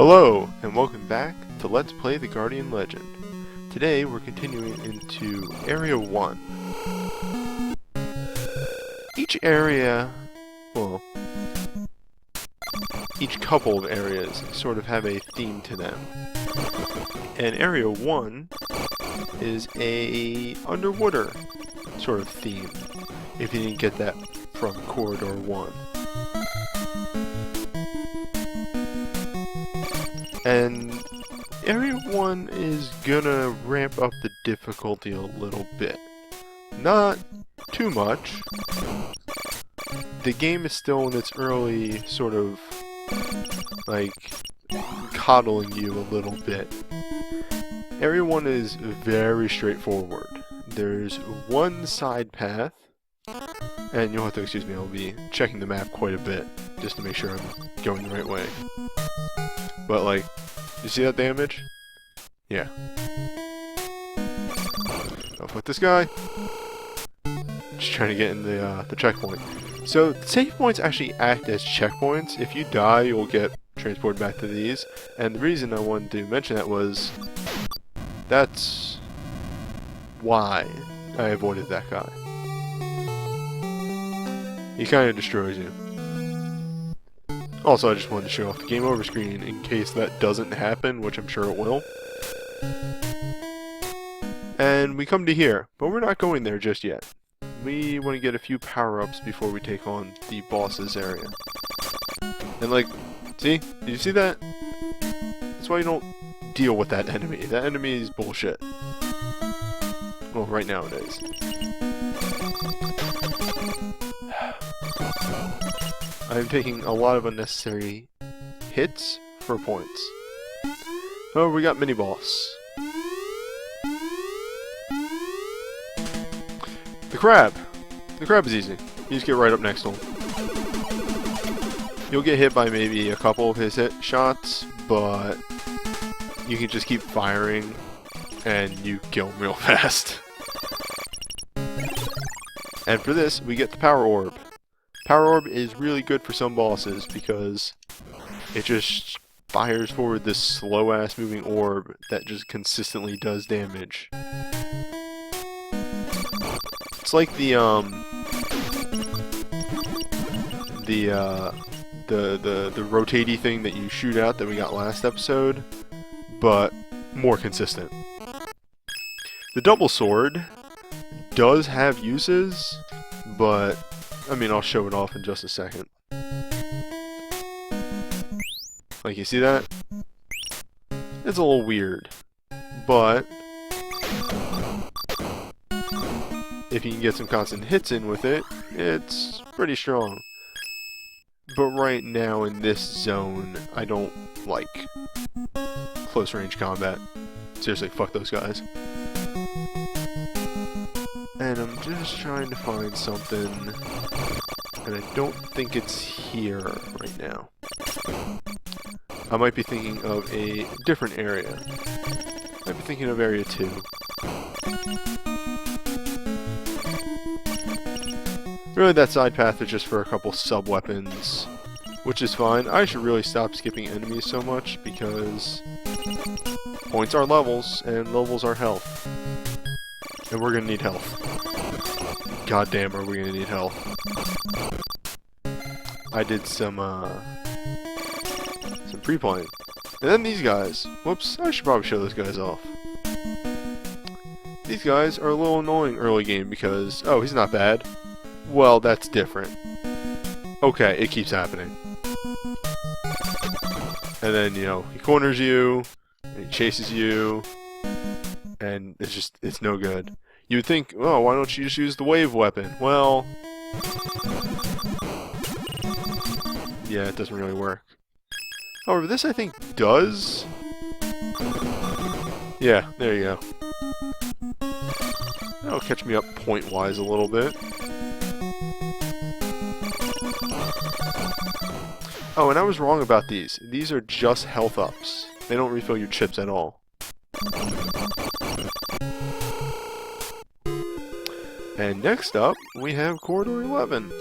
Hello, and welcome back to Let's Play the Guardian Legend. Today we're continuing into Area 1. Each area, well, each couple of areas sort of have a theme to them. And Area 1 is a underwater sort of theme, if you didn't get that from Corridor 1. And Area 1 is gonna ramp up the difficulty a little bit. Not too much. The game is still in its early sort of, like, coddling you a little bit. Area 1 is very straightforward. There's one side path, and you'll have to excuse me, I'll be checking the map quite a bit, just to make sure I'm going the right way. But, like, you see that damage? Yeah. Off with this guy. Just trying to get in the checkpoint. So, save points actually act as checkpoints. If you die, you'll get transported back to these. And the reason I wanted to mention that was, that's why I avoided that guy. He kind of destroys you. Also, I just wanted to show off the game over screen in case that doesn't happen, which I'm sure it will. And we come to here, but we're not going there just yet. We want to get a few power-ups before we take on the boss's area. And like, see? Did you see that? That's why you don't deal with that enemy. That enemy is bullshit. Well, right now it is. I'm taking a lot of unnecessary hits for points. Oh, we got mini-boss. The crab! The crab is easy. You just get right up next to him. You'll get hit by maybe a couple of his hit shots, but you can just keep firing and you kill him real fast. And for this, we get the power orb. Power Orb is really good for some bosses because it just fires forward this slow-ass moving orb that just consistently does damage. It's like the rotatey thing that you shoot out that we got last episode, but more consistent. The double sword does have uses, but I mean, I'll show it off in just a second. Like, you see that? It's a little weird. But if you can get some constant hits in with it, it's pretty strong. But right now in this zone, I don't like close range combat. Seriously, fuck those guys. And I'm just trying to find something, and I don't think it's here right now. I might be thinking of a different area. I might be thinking of Area 2. Really, that side path is just for a couple sub-weapons, which is fine. I should really stop skipping enemies so much, because points are levels, and levels are health. And we're gonna need health. Goddamn, are we gonna need health. I did some pre-playing. And then these guys. Whoops, I should probably show those guys off. These guys are a little annoying early game because, oh, he's not bad. Well, that's different. Okay, it keeps happening. And then, you know, he corners you, and he chases you, and it's no good. You would think, oh, why don't you just use the wave weapon? Well, yeah, it doesn't really work. However, this I think does. Yeah, there you go. That'll catch me up point-wise a little bit. Oh, and I was wrong about these. These are just health ups. They don't refill your chips at all. And next up, we have Corridor 11.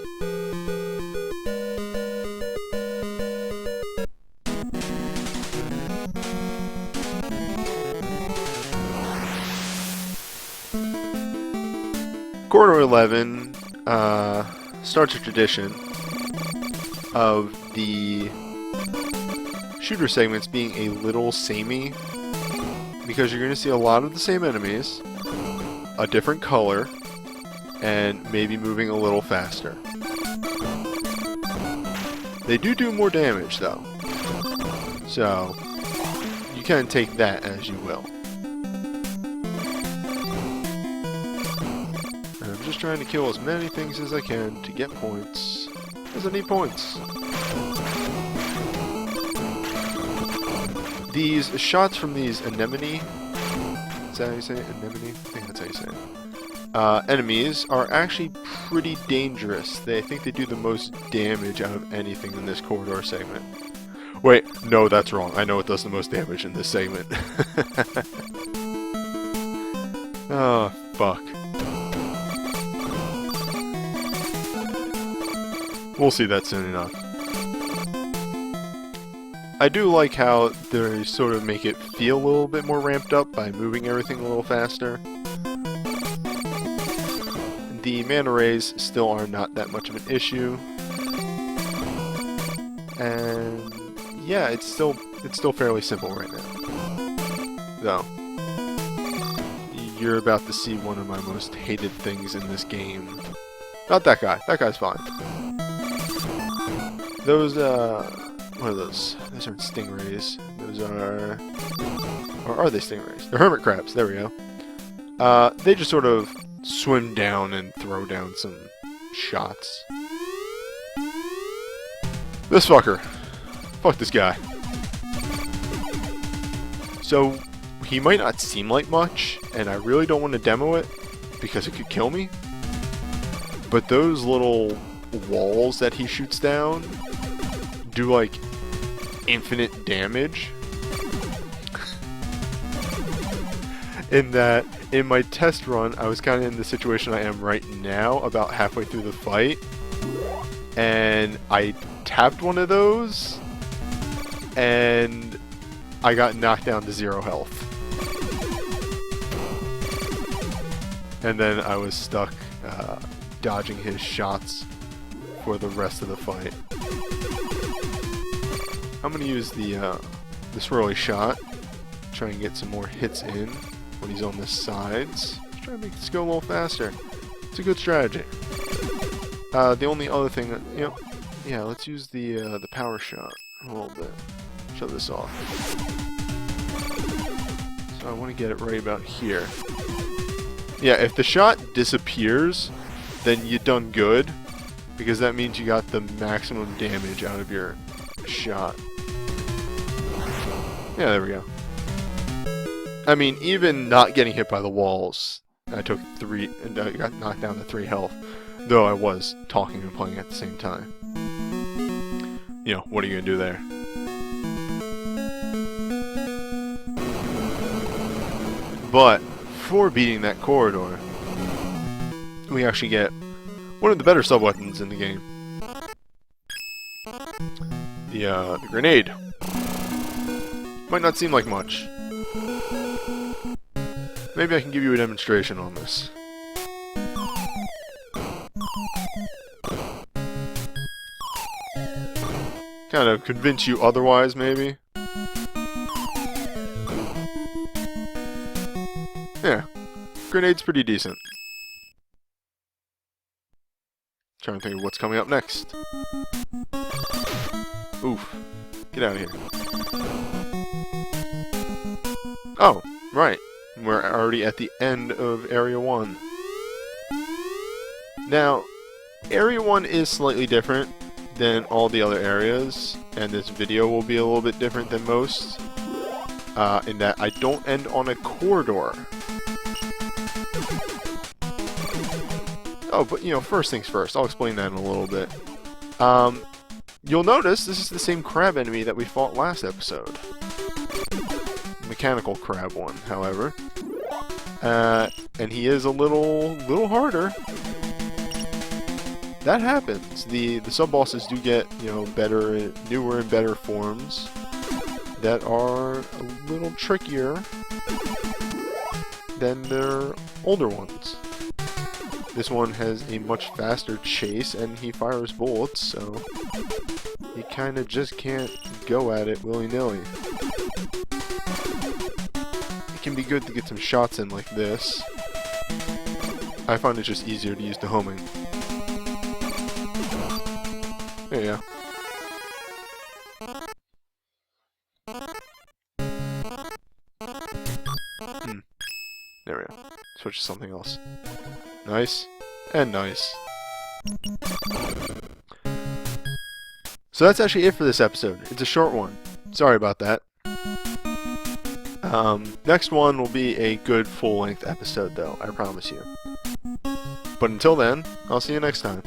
Corridor 11 starts a tradition of the shooter segments being a little samey, because you're going to see a lot of the same enemies, a different color, and maybe moving a little faster. They do more damage though, so you can take that as you will. And I'm just trying to kill as many things as I can to get points, because I need points. These shots from these anemone, is that how you say it? Anemone? I think that's how you say it. Enemies are actually pretty dangerous. I think they do the most damage out of anything in this corridor segment. Wait, no, that's wrong. I know it does the most damage in this segment. Oh, fuck. We'll see that soon enough. I do like how they sort of make it feel a little bit more ramped up by moving everything a little faster. The mana rays still are not that much of an issue. And yeah, it's still fairly simple right now. Though, you're about to see one of my most hated things in this game. Not that guy. That guy's fine. Those, what are those? Those aren't stingrays. Those are... Or are they stingrays? They're hermit crabs. There we go. They just sort of swim down and throw down some shots. This fucker. Fuck this guy. So, he might not seem like much, and I really don't want to demo it, because it could kill me. But those little walls that he shoots down do, like, infinite damage. In that, in my test run, I was kind of in the situation I am right now, about halfway through the fight, and I tapped one of those, and I got knocked down to 0 health. And then I was stuck dodging his shots for the rest of the fight. I'm going to use the swirly shot, try and get some more hits in when he's on the sides. Just try to make this go a little faster. It's a good strategy. The only other thing that, you know, yeah, let's use the power shot a little bit. Shut this off. So I want to get it right about here. Yeah, if the shot disappears, then you done good, because that means you got the maximum damage out of your shot. Yeah, there we go. I mean, even not getting hit by the walls, I took 3, and I got knocked down to 3 health, though I was talking and playing at the same time. You know, what are you gonna do there? But for beating that corridor, we actually get one of the better sub-weapons in the game. The grenade. Might not seem like much. Maybe I can give you a demonstration on this. Kind of convince you otherwise, maybe. Yeah, grenade's pretty decent. Trying to think of what's coming up next. Oof. Get out of here. Oh, right. We're already at the end of Area 1. Now, Area 1 is slightly different than all the other areas, and this video will be a little bit different than most, in that I don't end on a corridor. Oh, but, you know, first things first. I'll explain that in a little bit. You'll notice this is the same crab enemy that we fought last episode. Mechanical crab one, however. And he is a little harder. That happens. The sub-bosses do get, you know, better, newer and better forms that are a little trickier than their older ones. This one has a much faster chase, and he fires bullets, so you kind of just can't go at it willy-nilly. It can be good to get some shots in like this. I find it just easier to use the homing. There you go. There we go. Switch to something else. Nice. And nice. So that's actually it for this episode. It's a short one. Sorry about that. Next one will be a good full-length episode, though. I promise you. But until then, I'll see you next time.